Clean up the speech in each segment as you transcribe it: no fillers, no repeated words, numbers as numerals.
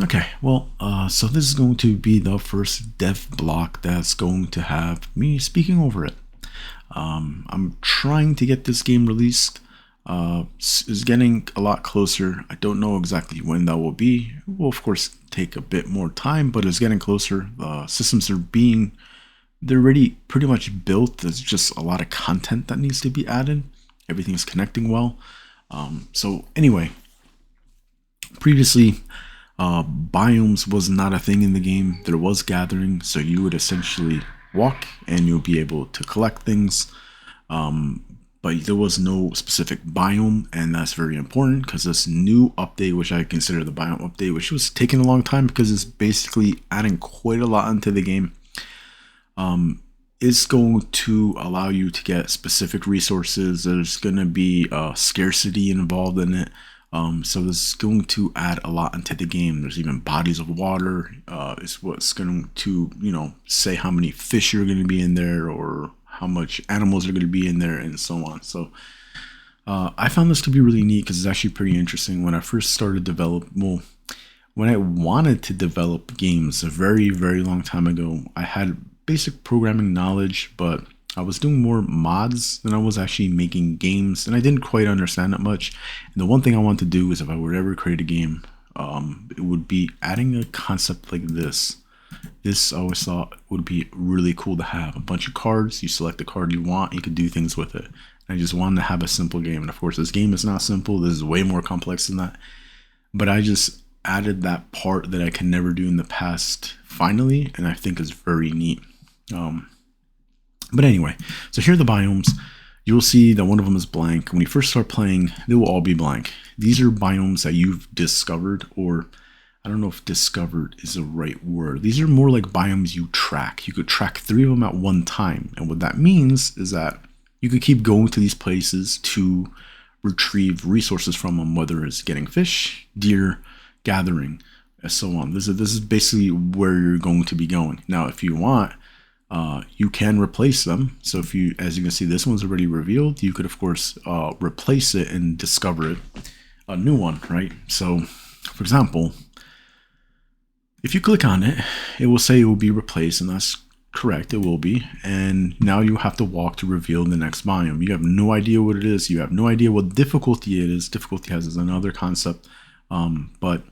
Okay, well, so this is going to be the first dev block that's going to have me speaking over it. I'm trying to get this game released. Is getting a lot closer. I don't know exactly when that will be. It will of course take a bit more time, but it's getting closer. Systems they're already pretty much built. There's just a lot of content that needs to be added. Everything's connecting well. So anyway, previously Biomes was not a thing in the game. There was gathering, so you would essentially walk and you'll be able to collect things. But there was no specific biome, and that's very important because this new update, which I consider the biome update, which was taking a long time because it's basically adding quite a lot into the game, is going to allow you to get specific resources. There's going to be scarcity involved in it. So this is going to add a lot into the game. There's even bodies of water. It's what's going to, say how many fish are going to be in there or how much animals are going to be in there and so on. So I found this to be really neat because it's actually pretty interesting. When I first started when I wanted to develop games a very, very long time ago, I had basic programming knowledge, but I was doing more mods than I was actually making games, and I didn't quite understand that much. And the one thing I want to do is, if I were to ever create a game, it would be adding a concept like this. This I always thought would be really cool to have. A bunch of cards, you select the card you want, you could do things with it. I just wanted to have a simple game, and of course this game is not simple. This is way more complex than that. But I just added that part that I can never do in the past finally, and I think it's very neat. But anyway, so here are the biomes. You'll see that one of them is blank. When you first start playing, they will all be blank. These are biomes that you've discovered, or I don't know if discovered is the right word. These are more like biomes you track. You could track 3 of them at one time. And what that means is that you could keep going to these places to retrieve resources from them, whether it's getting fish, deer, gathering, and so on. This is basically where you're going to be going. Now, if you want, you can replace them. So if you, as you can see, this one's already revealed. You could, of course, replace it and discover it, a new one, right? So, for example, if you click on it, it will say it will be replaced, and that's correct, it will be. And now you have to walk to reveal the next biome. You have no idea what it is. You have no idea what difficulty it is. Difficulty has another concept, but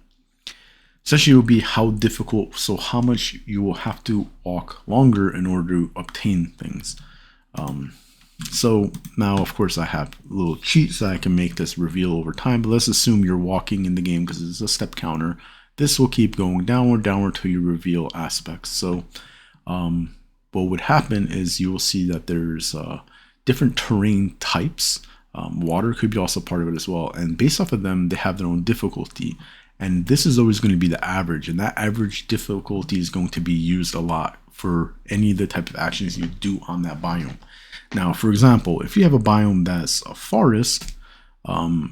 essentially it will be how difficult, so how much you will have to walk longer in order to obtain things. So now, of course, I have little cheats that I can make this reveal over time, but let's assume you're walking in the game because it's a step counter. This will keep going downward till you reveal aspects. So what would happen is you will see that there's different terrain types. Water could be also part of it as well, and based off of them, they have their own difficulty. And this is always going to be the average, and that average difficulty is going to be used a lot for any of the type of actions you do on that biome. Now, for example, if you have a biome that's a forest, every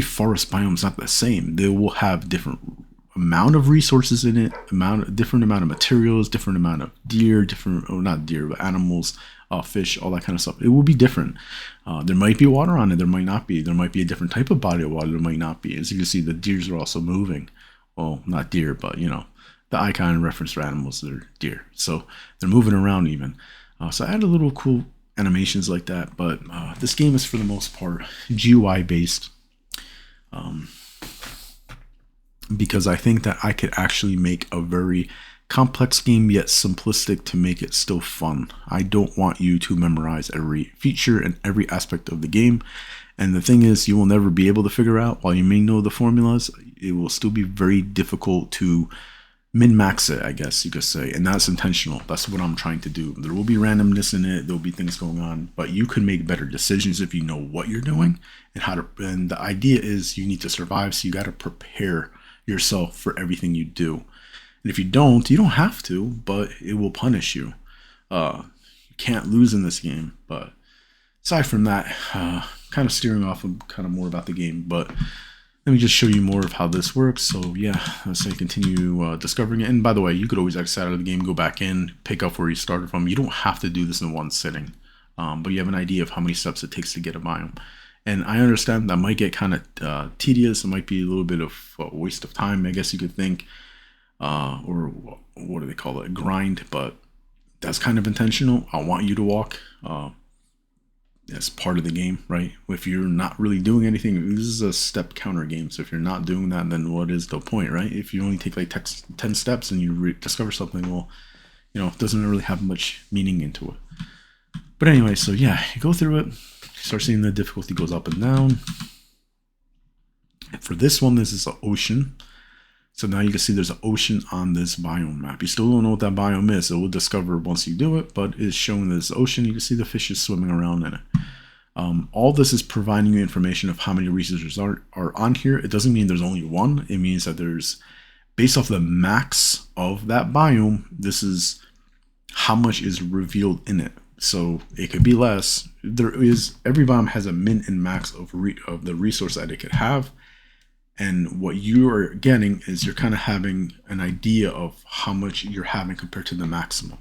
forest biome is not the same. They will have different amount of resources in it, different amount of materials, different amount of deer, not deer, but animals, fish, all that kind of stuff. It will be different. There might be water on it, there might not be. There might be a different type of body of water, there might not be. As you can see, the deers are also moving. Well, not deer, but the icon reference for animals, they're deer. So they're moving around even. So I added little cool animations like that, but this game is for the most part GUI based. Because I think that I could actually make a very complex game yet simplistic to make it still fun. I don't want you to memorize every feature and every aspect of the game. And the thing is, you will never be able to figure out, while you may know the formulas, it will still be very difficult to min-max it, I guess you could say. And that's intentional. That's what I'm trying to do. There will be randomness in it. There'll be things going on, but you can make better decisions if you know what you're doing and how to. And the idea is you need to survive, so you got to prepare yourself for everything you do. And if you don't have to, but it will punish you. You can't lose in this game. But aside from that, kind of steering off of kind of more about the game, but let me just show you more of how this works. So yeah, let's say continue discovering it. And by the way, you could always exit out of the game, go back in, pick up where you started from. You don't have to do this in one sitting, but you have an idea of how many steps it takes to get a biome. And I understand that might get kind of tedious. It might be a little bit of a waste of time, I guess you could think, or what do they call it, grind. But that's kind of intentional. I want you to walk. As part of the game, right? If you're not really doing anything, this is a step counter game. So if you're not doing that, then what is the point, right? If you only take like 10 steps and you discover something, well, it doesn't really have much meaning into it. But anyway, so yeah, you go through it, start seeing the difficulty goes up and down. And for this one, this is an ocean. So now you can see there's an ocean on this biome map. You still don't know what that biome is. It will discover once you do it, but it's showing this ocean. You can see the fishes swimming around in it. All this is providing you information of how many researchers are on here. It doesn't mean there's only one. It means that there's, based off the max of that biome, this is how much is revealed in it. So it could be less. Every biome has a min and max of the resource that it could have. And what you are getting is you're kind of having an idea of how much you're having compared to the maximum.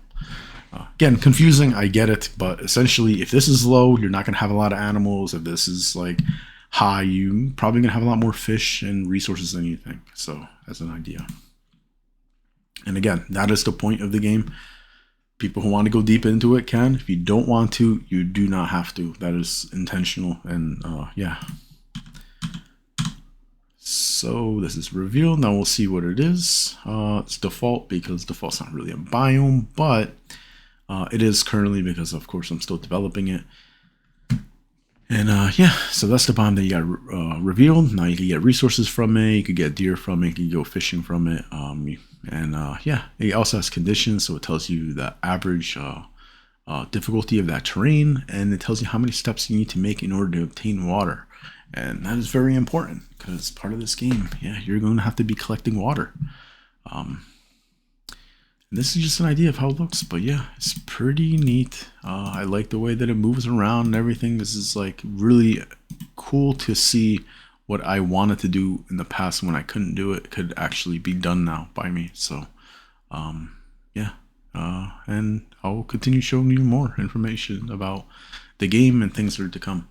Again, confusing, I get it, but essentially, if this is low, you're not going to have a lot of animals. If this is like high, you probably going to have a lot more fish and resources than you think. So, as an idea. And again, that is the point of the game. People who want to go deep into it can. If you don't want to, you do not have to. That is intentional. And yeah. So this is revealed. Now we'll see what it is. It's default because default's not really a biome, but it is currently because, of course, I'm still developing it. And yeah, so that's the biome that you got revealed. Now you can get resources from it. You could get deer from it. You can go fishing from it. And yeah, it also has conditions, so it tells you the average difficulty of that terrain, and it tells you how many steps you need to make in order to obtain water. And that is very important because part of this game, yeah, you're going to have to be collecting water. This is just an idea of how it looks, but yeah, it's pretty neat. I like the way that it moves around and everything. This is like really cool to see what I wanted to do in the past when I couldn't do it could actually be done now by me. So yeah, and I'll continue showing you more information about the game and things that are to come.